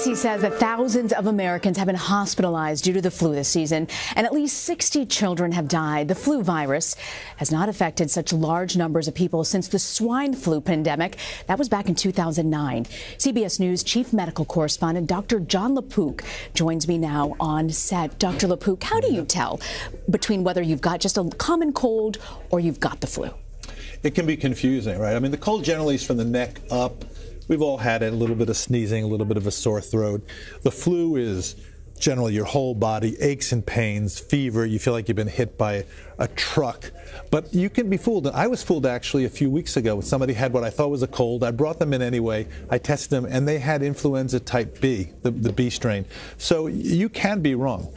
CDC says that thousands of Americans have been hospitalized due to the flu this season, and at least 60 children have died. The flu virus has not affected such large numbers of people since the swine flu pandemic. That was back in 2009. CBS News chief medical correspondent Dr. Jon LaPook joins me now on set. Dr. LaPook, how do you tell between whether you've got just a common cold or you've got the flu? It can be confusing, right? I mean, the cold generally is from the neck up. We've all had it, a little bit of sneezing, a little bit of a sore throat. The flu is generally your whole body, aches and pains, fever. You feel like you've been hit by a truck. But you can be fooled. I was fooled actually a few weeks ago. Somebody had what I thought was a cold. I brought them in anyway. I tested them, and they had influenza type B, the B strain. So you can be wrong.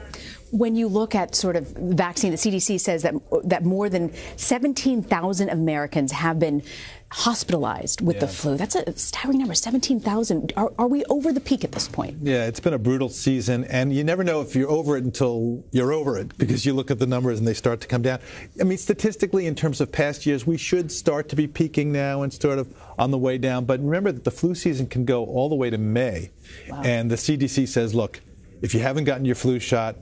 When you look at sort of vaccine, the CDC says that more than 17,000 Americans have been hospitalized with the flu. That's a staggering number, 17,000. Are we over the peak at this point? Yeah, it's been a brutal season, and you never know if you're over it until you're over it, because you look at the numbers and they start to come down. I mean, statistically, in terms of past years, we should start to be peaking now and sort of on the way down. But remember that the flu season can go all the way to May. Wow. And the CDC says, look, if you haven't gotten your flu shot,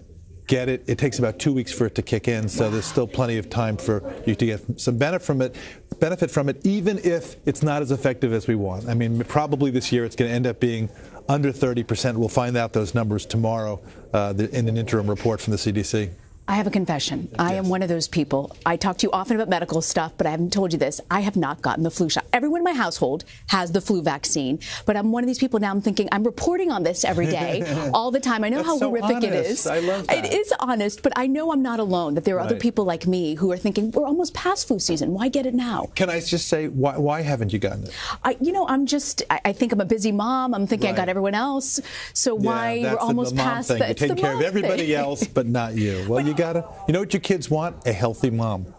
get it. It takes about 2 weeks for it to kick in, so there's still plenty of time for you to get some benefit from it, even if it's not as effective as we want. I mean, probably this year it's going to end up being under 30%. We'll find out those numbers tomorrow in an interim report from the CDC. I have a confession. I am one of those people. I talk to you often about medical stuff, but I haven't told you this. I have not gotten the flu shot. Everyone in my household has the flu vaccine, but I'm one of these people now. I'm thinking I'm reporting on this every day, all the time. I know how horrific it is. I love that. It is honest, but I know I'm not alone, that there are other people like me who are thinking, we're almost past flu season. Why get it now? Can I just say, why haven't you gotten it? I think I'm a busy mom. I'm thinking I got everyone else. So why we're almost past that? You're taking care of everybody else, but not you. Well, you know what your kids want? A healthy mom,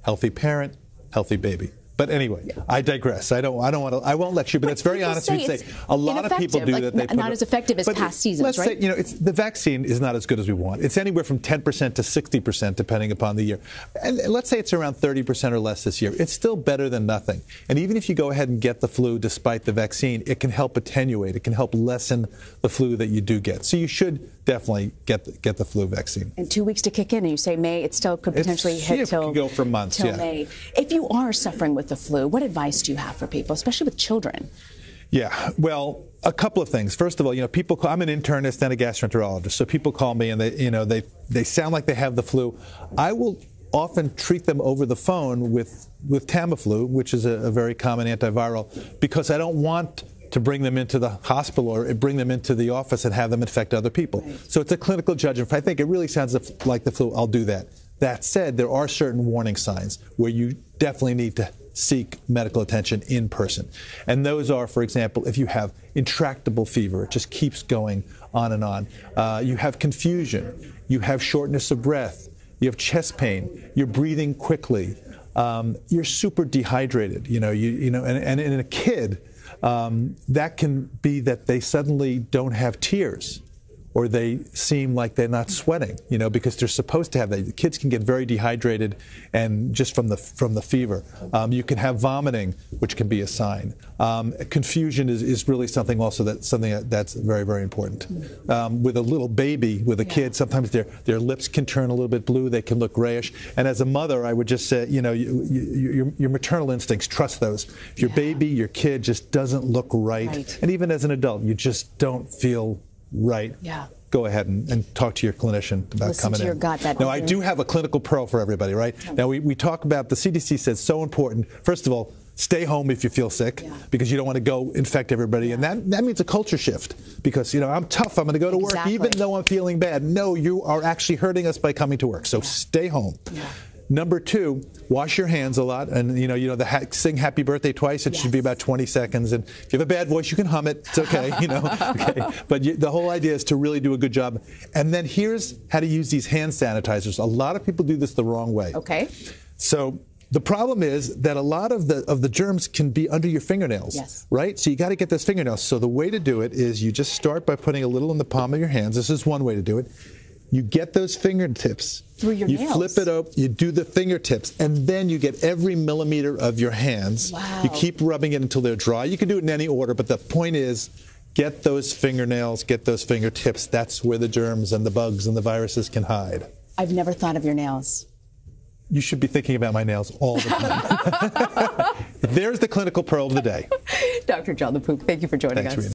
healthy parent, healthy baby. But anyway, I digress. I won't lecture, but it's very honest to say a lot of people do that. Not as effective as past seasons, right? Let's say, the vaccine is not as good as we want. It's anywhere from 10% to 60%, depending upon the year. And let's say it's around 30% or less this year. It's still better than nothing. And even if you go ahead and get the flu despite the vaccine, it can help attenuate. It can help lessen the flu that you do get. So you should definitely get the flu vaccine. And 2 weeks to kick in, and you say May, it still could potentially hit till go for months. Till May. If you are suffering with the flu, what advice do you have for people, especially with children? Yeah, well, a couple of things. First of all, people call, I'm an internist and a gastroenterologist, so people call me and they sound like they have the flu. I will often treat them over the phone with Tamiflu, which is a very common antiviral, because I don't want to bring them into the hospital or bring them into the office and have them infect other people. Right. So it's a clinical judgment. If I think it really sounds like the flu, I'll do that. That said, there are certain warning signs where you definitely need to seek medical attention in person. And those are, for example, if you have intractable fever, it just keeps going on and on. You have confusion. You have shortness of breath. You have chest pain. You're breathing quickly. You're super dehydrated. And in a kid, that can be that they suddenly don't have tears, or they seem like they're not sweating, because they're supposed to have that. The kids can get very dehydrated, and just from the fever. You can have vomiting, which can be a sign. Confusion is really something that's very, very important. With a little baby, with a kid, sometimes their lips can turn a little bit blue. They can look grayish. And as a mother, I would just say, your maternal instincts, trust those. If your baby, your kid just doesn't look right, and even as an adult, you just don't feel right. Go ahead and talk to your clinician about coming in. Now, I do have a clinical pro for everybody, right? Now, we talk about, the CDC says so important. First of all, stay home if you feel sick, because you don't want to go infect everybody. And that means a culture shift, because, I'm tough. I'm going to go to work even though I'm feeling bad. No, you are actually hurting us by coming to work. So stay home. Number two, wash your hands a lot, and sing happy birthday twice. It should be about 20 seconds. And if you have a bad voice, you can hum it. It's okay, Okay. But the whole idea is to really do a good job. And then here's how to use these hand sanitizers. A lot of people do this the wrong way. Okay. So the problem is that a lot of the germs can be under your fingernails, right? So you got to get those fingernails. So the way to do it is you just start by putting a little in the palm of your hands. This is one way to do it. You get those fingertips. Through your nails. You flip it up, you do the fingertips, and then you get every millimeter of your hands. Wow. You keep rubbing it until they're dry. You can do it in any order, but the point is, get those fingernails, get those fingertips. That's where the germs and the bugs and the viruses can hide. I've never thought of your nails. You should be thinking about my nails all the time. There's the clinical pearl of the day. Dr. Jon LaPook, thank you for joining us.